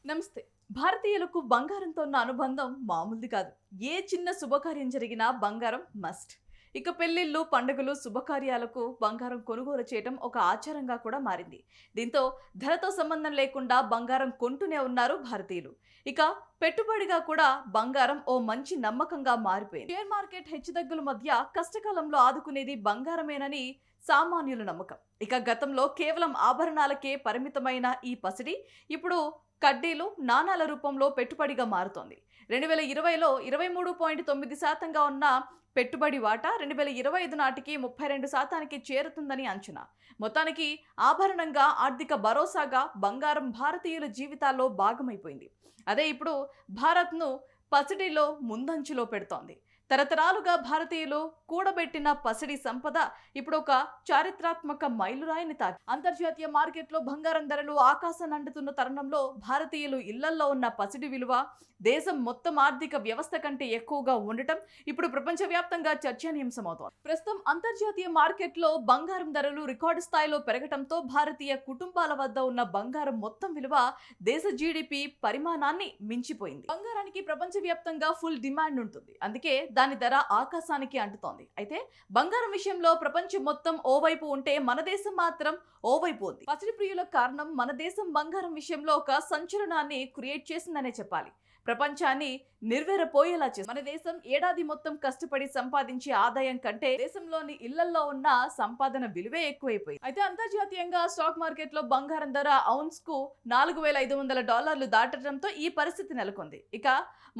నమస్తే. భారతీయులకు బంగారంతో ఉన్న అనుబంధం మామూలుది కాదు. ఏ చిన్న శుభకార్యం జరిగినా బంగారం మస్ట్. ఇక పెళ్లిళ్ళు, పండుగలు, శుభకార్యాలకు బంగారం కొనుగోలు చేయడం ఒక ఆచారంగా కూడా మారింది. దీంతో ధరతో సంబంధం లేకుండా బంగారం కొంటూనే ఉన్నారు భారతీయులు. ఇక పెట్టుబడిగా కూడా బంగారం ఓ మంచి నమ్మకంగా మారిపోయింది. షేర్ మార్కెట్ హెచ్చుతగ్గుల మధ్య కష్టకాలంలో ఆదుకునేది బంగారమేనని సామాన్యుల నమ్మకం. ఇక గతంలో కేవలం ఆభరణాలకే పరిమితమైన ఈ పసిడి ఇప్పుడు కడ్డీలు, నాణాల రూపంలో పెట్టుబడిగా మారుతోంది. 2020లో 23.9% ఉన్న పెట్టుబడి వాటా 2025 నాటికి 32%కి చేరుతుందని అంచనా. మొత్తానికి ఆభరణంగా, ఆర్థిక భరోసాగా బంగారం భారతీయుల జీవితాల్లో భాగమైపోయింది. అదే ఇప్పుడు భారత్ను పసిడిలో ముందంచులో పెడుతోంది. తరతరాలుగా భారతీయులు కూడబెట్టిన పసిడి సంపద ఇప్పుడు ఒక చారిత్రాత్మక మైలురాయిని తాకి అంతర్జాతీయ మార్కెట్లో బంగారం ధరలు ఆకాశాన్ని అంటుతున్న తరుణంలో భారతీయులు ఇళ్లల్లో ఉన్న పసిడి విలువ దేశం మొత్తం ఆర్థిక వ్యవస్థ కంటే ఎక్కువగా ఉండటం ఇప్పుడు ప్రపంచవ్యాప్తంగా చర్చనీయాంశమవుతోంది. ప్రస్తుతం అంతర్జాతీయ మార్కెట్లో బంగారం ధరలు రికార్డు స్థాయిలో పెరగటంతో భారతీయ కుటుంబాల వద్ద ఉన్న బంగారం మొత్తం విలువ దేశ జీడిపి పరిమాణాన్ని మించిపోయింది. బంగారానికి ప్రపంచవ్యాప్తంగా ఫుల్ డిమాండ్ ఉంటుంది. అందుకే దాని ధర ఆకాశానికి అంటుతోంది. అయితే బంగారం విషయంలో ప్రపంచం మొత్తం ఓవైపు ఉంటే మన దేశం మాత్రం ఓవైపు ఉంది. పసిడి ప్రియులకు కారణం మన దేశం బంగారం విషయంలో ఒక సంచలనాన్ని క్రియేట్ చేసిందనే చెప్పాలి. ప్రపంచాన్ని నిర్వెరపోయేలా చేసింది. మన దేశం ఏడాది మొత్తం కష్టపడి సంపాదించే ఆదాయం కంటే దేశంలోని ఇళ్లలో ఉన్న సంపాదన విలువే ఎక్కువైపోయింది. అయితే అంతర్జాతీయంగా స్టాక్ మార్కెట్ లో బంగారం ధర ఔన్స్ కు $4,500 దాటడంతో ఈ పరిస్థితి నెలకొంది. ఇక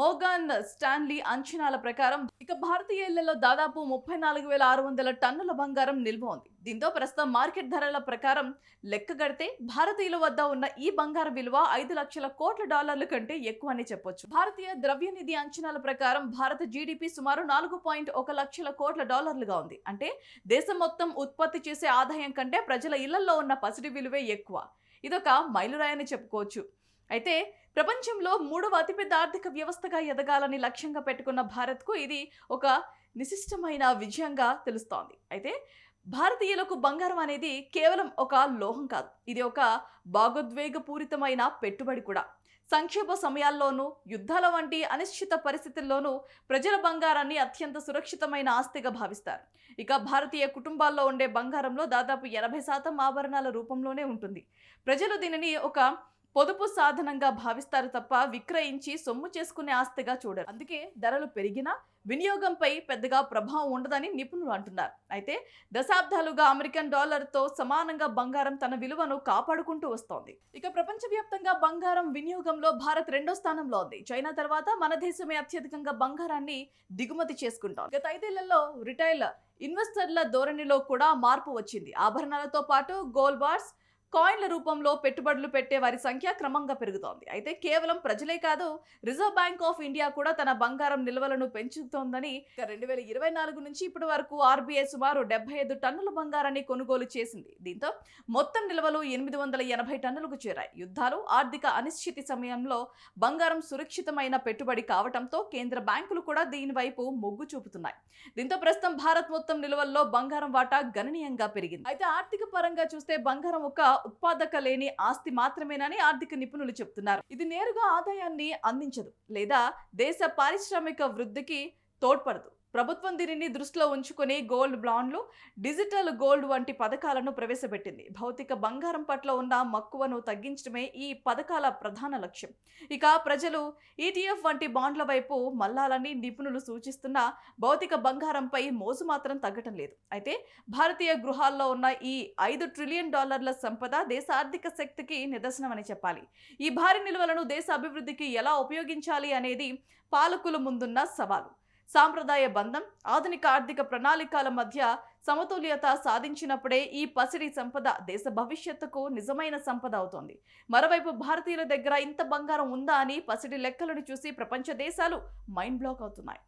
మోర్గాన్ స్టాన్లీ అంచనాల ప్రకారం భారతీయ ఇళ్లలో దాదాపు 34,600 టన్నుల బంగారం నిల్వ ఉంది. దీంతో ప్రస్తుతం మార్కెట్ ధరల ప్రకారం లెక్కగడితే భారతీయుల వద్ద ఉన్న ఈ బంగారం విలువ $5 లక్షల కోట్ల కంటే ఎక్కువ అని చెప్పొచ్చు. భారతీయ ద్రవ్యనిధి అంచనాల ప్రకారం భారత జీడిపి సుమారు 4.1 లక్షల కోట్ల డాలర్లుగా ఉంది. అంటే దేశం మొత్తం ఉత్పత్తి చేసే ఆదాయం కంటే ప్రజల ఇళ్లలో ఉన్న పసిడి విలువే ఎక్కువ. ఇదొక మైలురాయని చెప్పుకోవచ్చు. అయితే ప్రపంచంలో 3వ అతిపెద్ద ఆర్థిక వ్యవస్థగా ఎదగాలని లక్ష్యంగా పెట్టుకున్న భారత్కు ఇది ఒక నిశిష్టమైన విజయంగా తెలుస్తోంది. అయితే భారతీయులకు బంగారం అనేది కేవలం ఒక లోహం కాదు, ఇది ఒక భావోద్వేగపూరితమైన పెట్టుబడి కూడా. సంక్షోభ సమయాల్లోనూ, యుద్ధాల వంటి అనిశ్చిత పరిస్థితుల్లోనూ ప్రజల బంగారాన్ని అత్యంత సురక్షితమైన ఆస్తిగా భావిస్తారు. ఇక భారతీయ కుటుంబాల్లో ఉండే బంగారంలో దాదాపు 80% ఆభరణాల రూపంలోనే ఉంటుంది. ప్రజలు దీనిని ఒక పొదుపు సాధనంగా భావిస్తారు తప్ప విక్రయించి సొమ్ము చేసుకునే ఆస్తిగా చూడరు. అందుకే ధరలు పెరిగినా వినియోగంపై పెద్దగా ప్రభావం ఉండదని నిపుణులు అంటున్నారు. అయితే దశాబ్దాలుగా అమెరికన్ డాలర్తో సమానంగా బంగారం తన విలువను కాపాడుకుంటూ వస్తోంది. ఇక ప్రపంచవ్యాప్తంగా బంగారం వినియోగంలో భారత్ 2వ స్థానంలో ఉంది. చైనా తర్వాత మన దేశమే అత్యధికంగా బంగారాన్ని దిగుమతి చేసుకుంటోంది. గత 5 ఏళ్లలో రిటైల్ ఇన్వెస్టర్ల ధోరణిలో కూడా మార్పు వచ్చింది. ఆభరణాలతో పాటు గోల్డ్ బార్స్, కాయిన్ల రూపంలో పెట్టుబడులు పెట్టే వారి సంఖ్య క్రమంగా పెరుగుతోంది. అయితే కేవలం ప్రజలే కాదు, రిజర్వ్ బ్యాంక్ ఆఫ్ ఇండియా కూడా తన బంగారం నిల్వలను పెంచుతోందని 2024 నుంచి ఇప్పటి వరకు ఆర్బీఐ సుమారు 75 టన్నుల బంగారాన్ని కొనుగోలు చేసింది. దీంతో మొత్తం నిల్వలు 880 టన్నులకు చేరాయి. యుద్ధాలు, ఆర్థిక అనిశ్చితి సమయంలో బంగారం సురక్షితమైన పెట్టుబడి కావడంతో కేంద్ర బ్యాంకులు కూడా దీని వైపు మొగ్గు చూపుతున్నాయి. దీంతో ప్రస్తుతం భారత్ మొత్తం నిల్వల్లో బంగారం వాటా గణనీయంగా పెరిగింది. అయితే ఆర్థిక పరంగా చూస్తే బంగారం ఒక ఉత్పాదక లేని ఆస్తి మాత్రమేనని ఆర్థిక నిపుణులు చెబుతున్నారు. ఇది నేరుగా ఆదాయాన్ని అందించదు లేదా దేశ పారిశ్రామిక వృద్ధికి తోడ్పడదు. ప్రభుత్వం దీనిని దృష్టిలో ఉంచుకొని గోల్డ్ బాండ్లు, డిజిటల్ గోల్డ్ వంటి పథకాలను ప్రవేశపెట్టింది. భౌతిక బంగారం పట్ల ఉన్న మక్కువను తగ్గించడమే ఈ పథకాల ప్రధాన లక్ష్యం. ఇక ప్రజలు ఈటీఎఫ్ వంటి బాండ్ల వైపు మళ్లాలని నిపుణులు సూచిస్తున్న భౌతిక బంగారంపై మోజు మాత్రం తగ్గటం లేదు. అయితే భారతీయ గృహాల్లో ఉన్న ఈ $5 ట్రిలియన్ సంపద దేశ ఆర్థిక శక్తికి నిదర్శనమని చెప్పాలి. ఈ భారీ నిల్వలను దేశ అభివృద్ధికి ఎలా ఉపయోగించాలి అనేది పాలకుల ముందున్న సవాలు. సాంప్రదాయ బంధం, ఆధునిక ఆర్థిక ప్రణాళికల మధ్య సమతుల్యత సాధించినప్పుడే ఈ పసిడి సంపద దేశ భవిష్యత్తుకు నిజమైన సంపద అవుతోంది. మరోవైపు భారతీయుల దగ్గర ఇంత బంగారం ఉందా అని పసిడి లెక్కలను చూసి ప్రపంచ దేశాలు మైండ్ బ్లాక్ అవుతున్నాయి.